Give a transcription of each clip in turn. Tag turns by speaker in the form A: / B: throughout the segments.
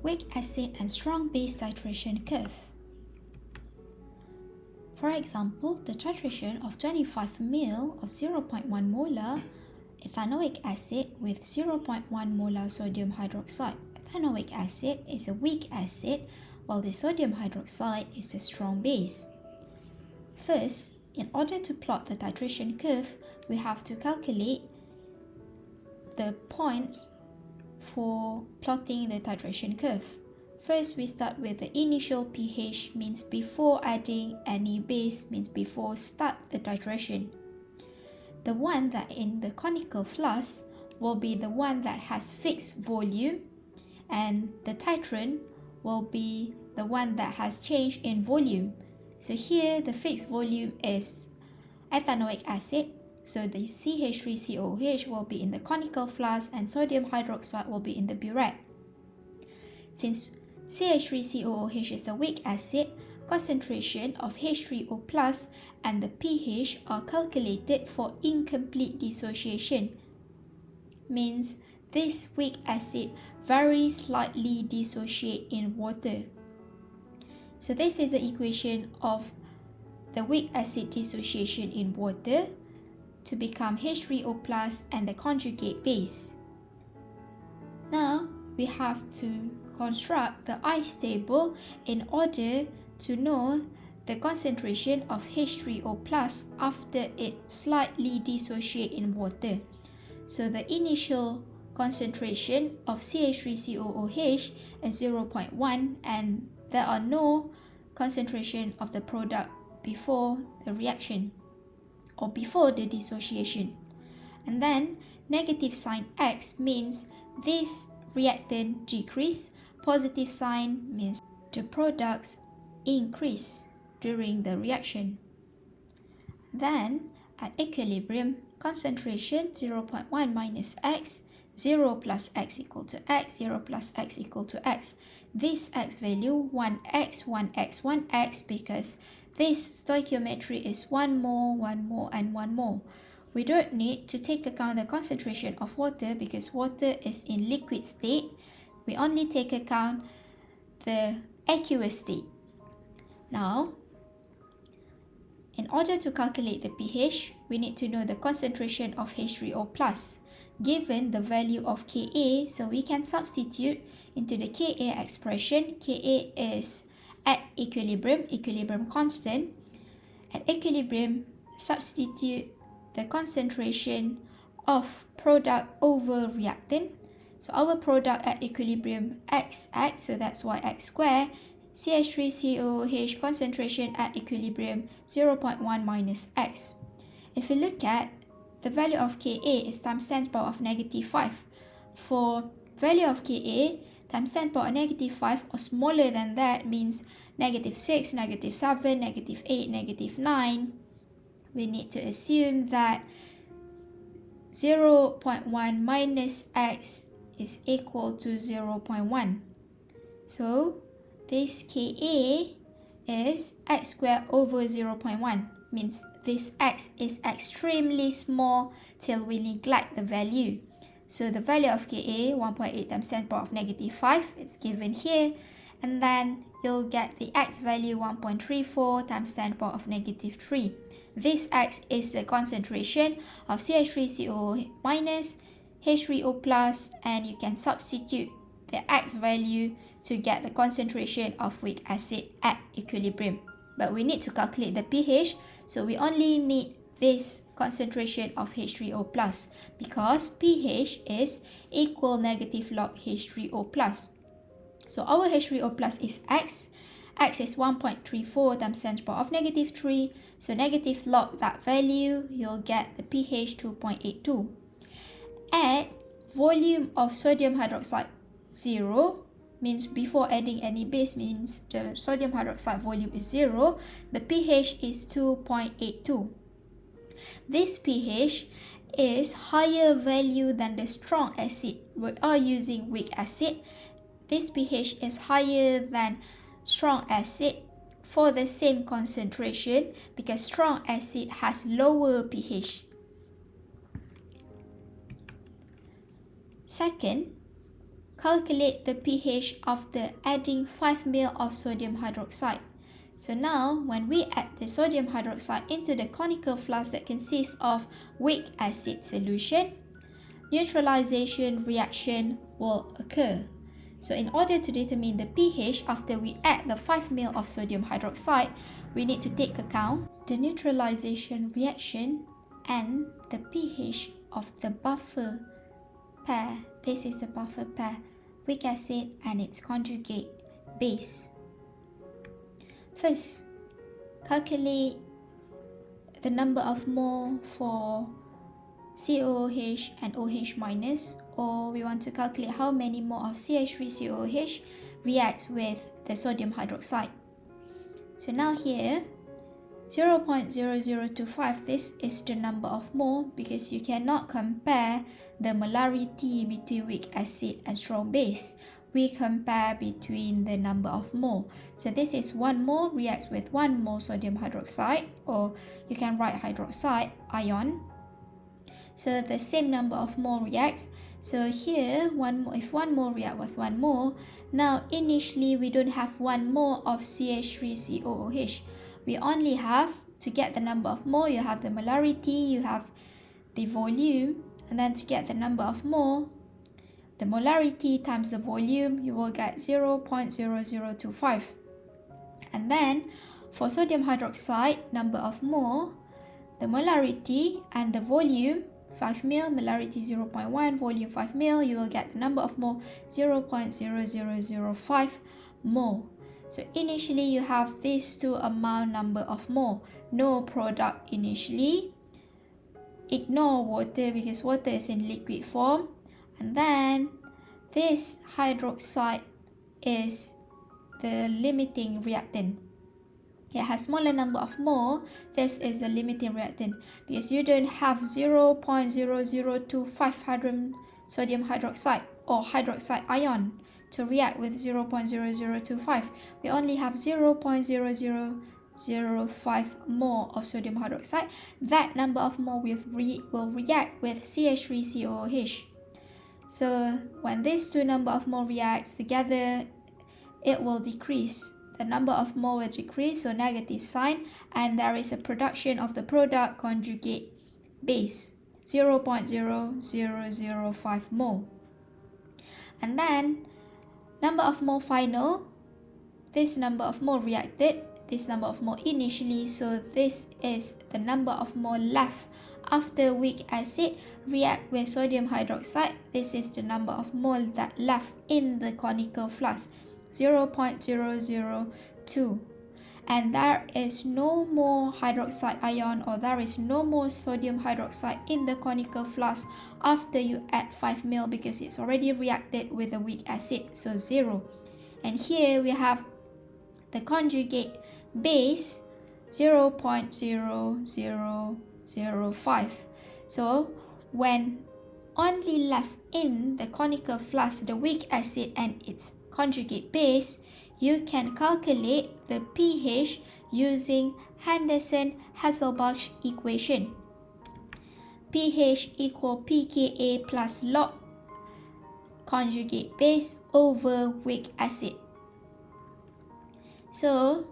A: weak acid and strong base titration curve. For example, the titration of 25 ml of 0.1 molar ethanoic acid with 0.1 molar sodium hydroxide. Ethanoic acid is a weak acid, while the sodium hydroxide is a strong base. First, in order to plot the titration curve, we have to calculate the points for plotting the titration curve. First, we start with the initial pH, means before adding any base, means before start the titration. The one that in the conical flask will be the one that has fixed volume, and the titrant will be the one that has changed in volume. So here the fixed volume is ethanoic acid, so the CH3COOH will be in the conical flask and sodium hydroxide will be in the burette. Since CH3COOH is a weak acid, concentration of H3O plus and the pH are calculated for incomplete dissociation. Means this weak acid very slightly dissociate in water. So this is the equation of the weak acid dissociation in water to become H3O plus and the conjugate base. Now we have to construct the ice table in order to know the concentration of H3O plus after it slightly dissociate in water. So the initial concentration of CH3COOH is 0.1 and there are no concentration of the product before the reaction or before the dissociation. And then negative sign X means this reactant decrease, positive sign means the products increase during the reaction. Then at equilibrium, concentration 0.1 minus X, 0 plus X equal to X, 0 plus X equal to X. This X value 1X, 1X, 1X because this stoichiometry is 1 mole, 1 mole and 1 mole. We don't need to take account the concentration of water because water is in liquid state. We only take account the aqueous state. Now, in order to calculate the pH, we need to know the concentration of H3O plus. Given the value of Ka, so we can substitute into the Ka expression. Ka is at equilibrium, equilibrium constant. At equilibrium, substitute the concentration of product over reactant. So our product at equilibrium XX, so that's why X squared. CH3COOH concentration at equilibrium 0.1 minus X. If we look at the value of Ka is times 10 to the power of negative 5. For value of Ka times 10 to the power of negative 5 or smaller than that means negative 6, negative 7, negative 8, negative 9. We need to assume that 0.1 minus X is equal to 0.1. So this Ka is X squared over 0.1, means this X is extremely small till we neglect the value. So the value of Ka, 1.8 times 10 to the power of negative 5, it's given here. And then you'll get the X value 1.34 times 10 to the power of negative 3. This X is the concentration of CH3CO minus, H3O plus, and you can substitute the X value to get the concentration of weak acid at equilibrium. But we need to calculate the pH, so we only need this concentration of H3O plus because pH is equal negative log H3O plus. So our H3O plus is X. X is 1.34 times 10 to the power of negative 3. So negative log that value, you'll get the pH 2.82. At volume of sodium hydroxide 0, means before adding any base means the sodium hydroxide volume is 0, the pH is 2.82. This pH is higher value than the strong acid. We are using weak acid. This pH is higher than strong acid for the same concentration because strong acid has lower pH. Second, calculate the pH after adding 5 ml of sodium hydroxide. So now, when we add the sodium hydroxide into the conical flask that consists of weak acid solution, neutralization reaction will occur. So in order to determine the pH after we add the 5 ml of sodium hydroxide, we need to take account the neutralization reaction and the pH of the buffer pair. This is the buffer pair, weak acid and its conjugate base. First, calculate the number of mole for COOH and OH minus, or we want to calculate how many mole of CH3COOH reacts with the sodium hydroxide. So now here, 0.0025, this is the number of mole because you cannot compare the molarity between weak acid and strong base. We compare between the number of mole. So this is 1 mole reacts with 1 mole sodium hydroxide, or you can write hydroxide ion. So the same number of mole reacts. So here, if 1 mole react with 1 mole, now initially we don't have 1 mole of CH3COOH. We only have, to get the number of mole, you have the molarity, you have the volume, and then to get the number of mole, the molarity times the volume, you will get 0.0025. And then for sodium hydroxide, number of mole, the molarity and the volume, 5 ml, molarity 0.1, volume 5 ml, you will get the number of mole 0.0005 mole. So initially you have these two amount number of mole, no product initially. Ignore water because water is in liquid form. And then this hydroxide is the limiting reactant. It has smaller number of mole. This is the limiting reactant because you don't have 0.0025 sodium hydroxide or hydroxide ion to react with 0.0025. We only have 0.0005 mole of sodium hydroxide. That number of mole will react with CH3COOH. So when these two number of mole reacts together, it will decrease. The number of mole will decrease, so negative sign, and there is a production of the product conjugate base, 0.0005 mole. And then number of mole final, this number of mole reacted, this number of mole initially, so this is the number of mole left after weak acid react with sodium hydroxide. This is the number of mole that left in the conical flask, 0.002. And there is no more hydroxide ion, or there is no more sodium hydroxide in the conical flask after you add 5 ml because it's already reacted with a weak acid, so 0. And here we have the conjugate base, 0.0005. So when only left in the conical flask the weak acid and its conjugate base, you can calculate the pH using Henderson Hasselbalch equation. pH equal pKa plus log conjugate base over weak acid. So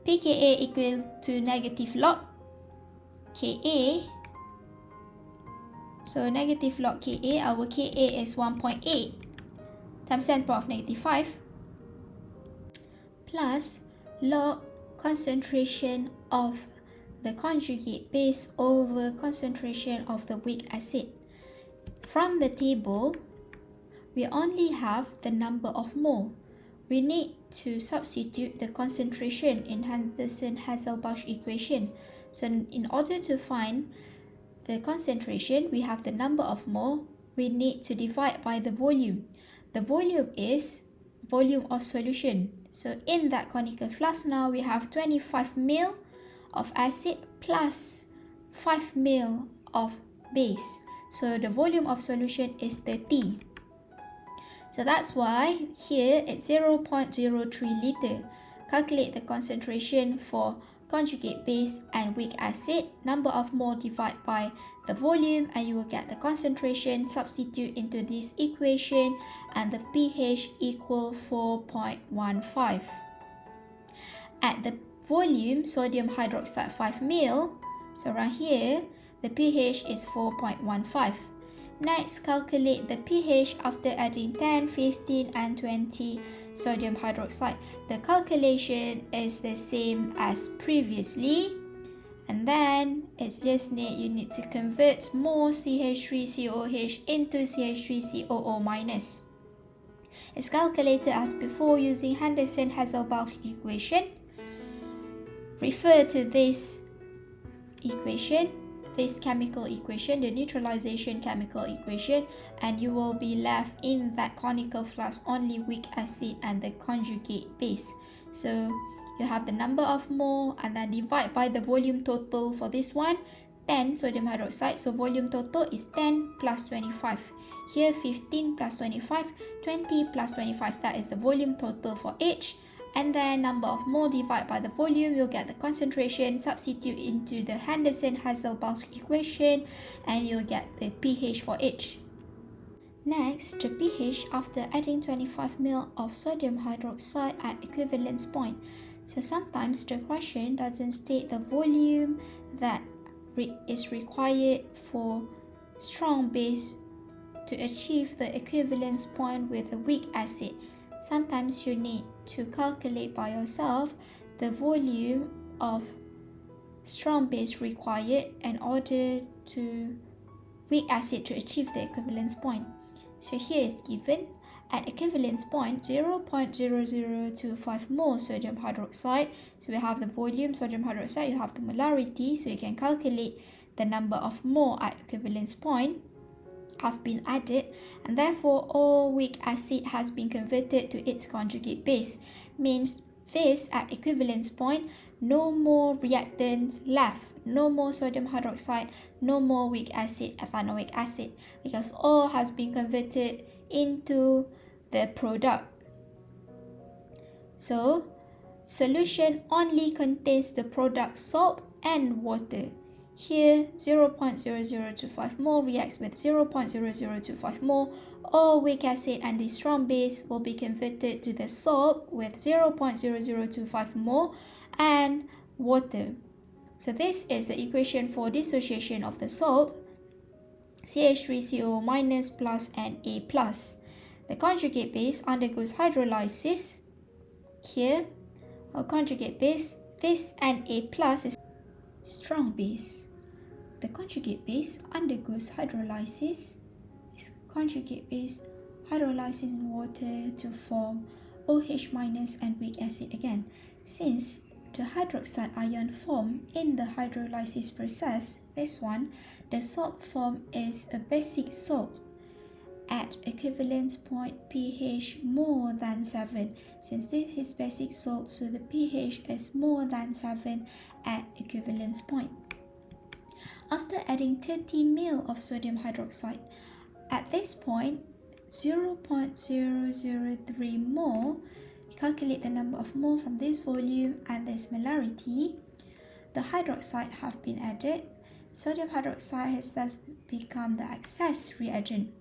A: pKa equal to negative log Ka. So negative log Ka, our Ka is 1.8 times 10 to the power of negative 5 plus log concentration of the conjugate base over concentration of the weak acid. From the table, we only have the number of mole. We need to substitute the concentration in Henderson-Hasselbalch equation. So in order to find the concentration, we have the number of mole. We need to divide by the volume. The volume is volume of solution. So in that conical flask now, we have 25 ml of acid plus 5 ml of base. So the volume of solution is 30. So that's why here it's 0.03 liter. Calculate the concentration for conjugate base and weak acid, number of mole divided by the volume, and you will get the concentration. Substitute into this equation and the pH equal 4.15. At the volume, sodium hydroxide 5 ml, so right here, the pH is 4.15. Next, calculate the pH after adding 10, 15 and 20 sodium hydroxide. The calculation is the same as previously, and then it's just you need to convert more CH3COOH into CH3COO minus. It's calculated as before using Henderson Hasselbalch equation. Refer to this equation, this chemical equation, the neutralization chemical equation, and you will be left in that conical flask only weak acid and the conjugate base. So you have the number of mole and then divide by the volume total for this one, 10 sodium hydroxide, so volume total is 10 plus 25. Here 15 plus 25, 20 plus 25, that is the volume total for each. And then number of mole divided by the volume, you'll get the concentration. Substitute into the Henderson Hasselbalch equation and you'll get the pH for each. Next, the pH after adding 25 ml of sodium hydroxide at equivalence point. So sometimes the question doesn't state the volume that is required for strong base to achieve the equivalence point with a weak acid. Sometimes you need to calculate by yourself the volume of strong base required in order to weak acid to achieve the equivalence point. So here is given at equivalence point 0.0025 mole sodium hydroxide. So we have the volume sodium hydroxide, you have the molarity, so you can calculate the number of mole at equivalence point have been added, and therefore all weak acid has been converted to its conjugate base. Means this at equivalence point, no more reactants left, no more sodium hydroxide, no more weak acid, ethanoic acid, because all has been converted into the product. So solution only contains the product salt and water. Here 0.0025 mole reacts with 0.0025 mole. All weak acid and the strong base will be converted to the salt with 0.0025 mole and water. So this is the equation for dissociation of the salt, CH3CO minus plus Na plus. The conjugate base undergoes hydrolysis. Here, our conjugate base, this Na plus is strong base. The conjugate base undergoes hydrolysis. This conjugate base hydrolyzes in water to form OH minus and weak acid again. Since the hydroxide ion formed in the hydrolysis process, this one, the salt form is a basic salt at equivalence point pH more than 7. Since this is basic salt, so the pH is more than 7 at equivalence point. After adding 30 ml of sodium hydroxide, at this point 0.003 mole, calculate the number of mole from this volume and this molarity. The hydroxide have been added. Sodium hydroxide has thus become the excess reagent.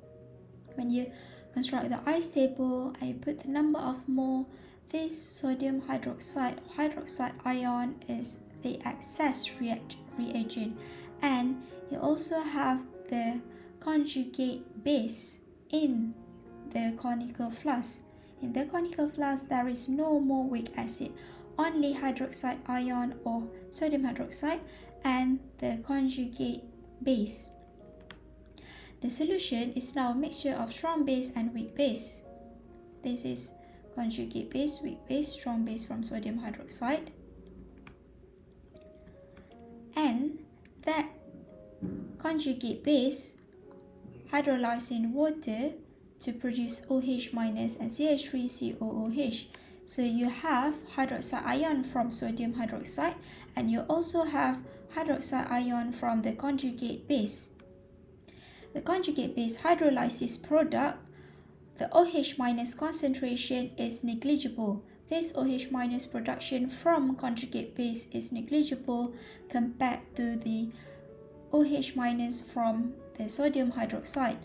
A: When you construct the ice table and you put the number of mole, this sodium hydroxide ion is the excess reagent, and you also have the conjugate base in the conical flask. In the conical flask, there is no more weak acid, only hydroxide ion or sodium hydroxide and the conjugate base. The solution is now a mixture of strong base and weak base. This is conjugate base, weak base, strong base from sodium hydroxide. And that conjugate base hydrolyzes in water to produce OH minus and CH3COOH. So you have hydroxide ion from sodium hydroxide and you also have hydroxide ion from the conjugate base. The conjugate base hydrolysis product, the OH minus concentration is negligible. this OH minus production from conjugate base is negligible compared to the OH minus from the sodium hydroxide.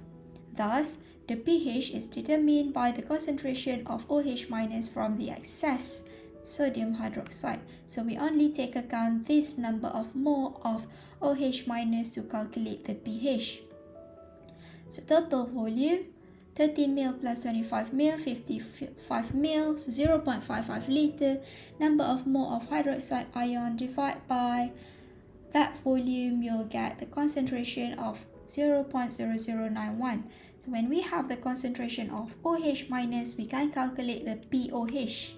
A: Thus, the pH is determined by the concentration of OH minus from the excess sodium hydroxide. So we only take account this number of mole of OH minus to calculate the pH. So total volume, 30 ml plus 25 ml, 55 ml, so 0.55 liter. Number of mole of hydroxide ion divided by that volume, you'll get the concentration of 0.0091. So when we have the concentration of OH minus, we can calculate the pOH.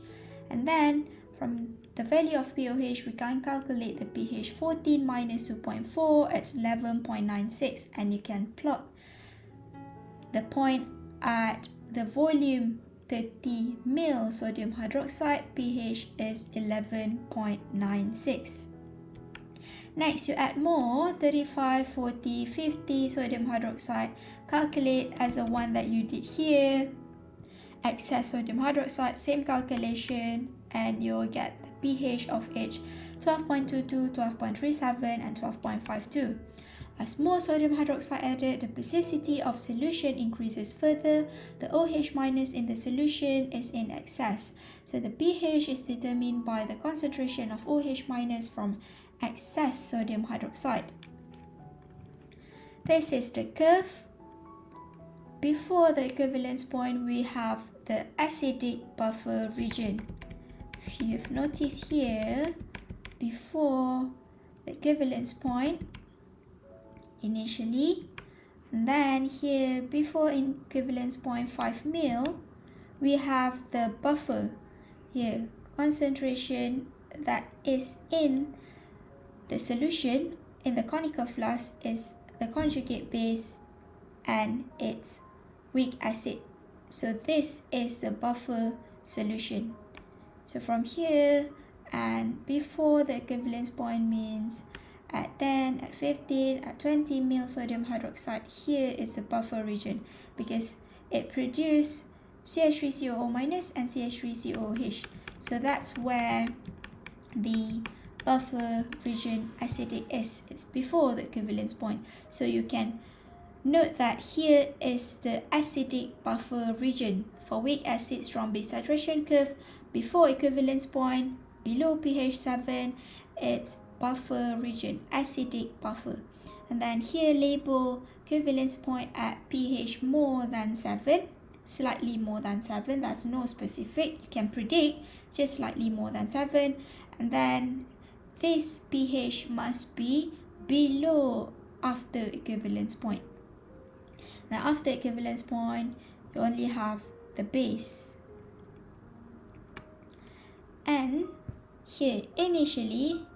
A: And then from the value of pOH, we can calculate the pH. 14 minus 2.4, it's 11.96. And you can plot the point at the volume 30 ml sodium hydroxide, pH is 11.96. Next, you add more, 35, 40, 50 sodium hydroxide. Calculate as the one that you did here. Excess sodium hydroxide, same calculation, and you'll get the pH of each 12.22, 12.37, and 12.52. As more sodium hydroxide added, the basicity of solution increases further. The OH minus in the solution is in excess. So the pH is determined by the concentration of OH minus from excess sodium hydroxide. This is the curve. Before the equivalence point, we have the acidic buffer region. If you've noticed here, before the equivalence point, initially, and then here before equivalence point 5 ml, we have the buffer here, concentration that is in the solution in the conical flask is the conjugate base and its weak acid. So this is the buffer solution. So from here and before the equivalence point means at 10, at 15, at 20 ml sodium hydroxide, here is the buffer region because it produces CH3COO minus and CH3COOH. So that's where the buffer region acidic is. It's before the equivalence point. So you can note that here is the acidic buffer region. For weak acid, strong base titration curve, before equivalence point, below pH 7, it's buffer region, acidic buffer. And then here label equivalence point at pH more than 7, slightly more than 7, that's no specific, you can predict just slightly more than 7. And then this pH must be below after equivalence point. Now after equivalence point, you only have the base. And here initially,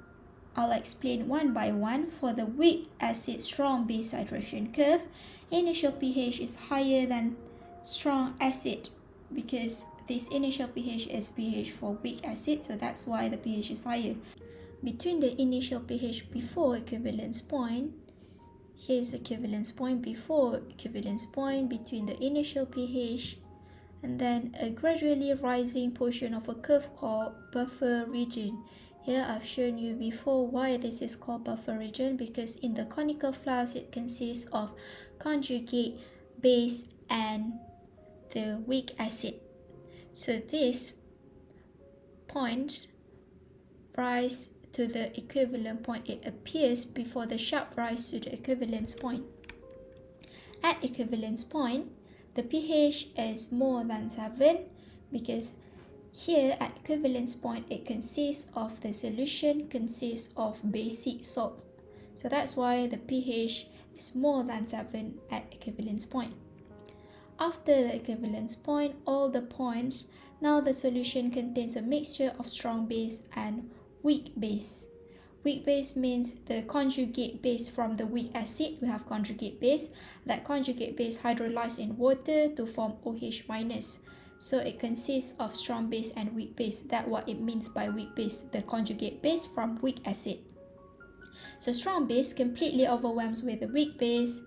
A: I'll explain one by one. For the weak acid strong base titration curve, initial pH is higher than strong acid because this initial pH is pH for weak acid, so that's why the pH is higher. Between the initial pH before equivalence point, here's equivalence point, before equivalence point, between the initial pH and then a gradually rising portion of a curve called buffer region. Here I've shown you before why this is called buffer region, because in the conical flask it consists of conjugate base and the weak acid. So this point rise to the equivalent point, it appears before the sharp rise to the equivalence point. At equivalence point, the pH is more than 7 because here at equivalence point it consists of the solution consists of basic salt. So that's why the pH is more than 7 at equivalence point. After the equivalence point, all the points, now the solution contains a mixture of strong base and weak base. Weak base means the conjugate base from the weak acid. We have conjugate base. That conjugate base hydrolyzed in water to form OH minus. So it consists of strong base and weak base. That's what it means by weak base, the conjugate base from weak acid. So strong base completely overwhelms with the weak base.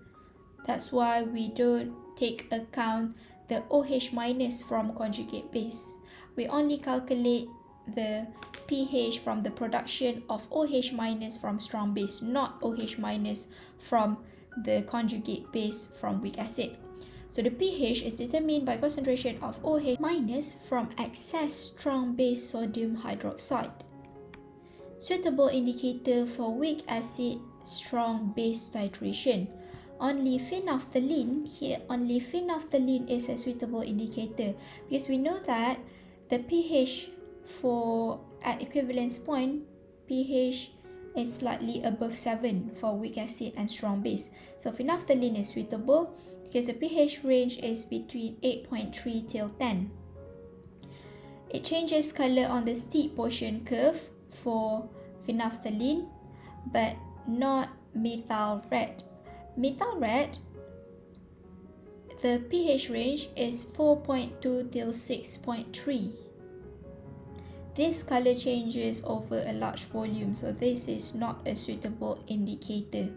A: That's why we don't take account the OH minus from conjugate base. We only calculate the pH from the production of OH minus from strong base, not OH minus from the conjugate base from weak acid. So the pH is determined by concentration of OH minus from excess strong base sodium hydroxide. Suitable indicator for weak acid strong base titration. Only phenolphthalein, here only phenolphthalein is a suitable indicator, because we know that the pH for at equivalence point, pH is slightly above 7 for weak acid and strong base. So phenolphthalein is suitable because the pH range is between 8.3 till 10. It changes color on the steep portion curve for phenolphthalein, but not methyl red. Methyl red, the pH range is 4.2 till 6.3. This color changes over a large volume, so this is not a suitable indicator.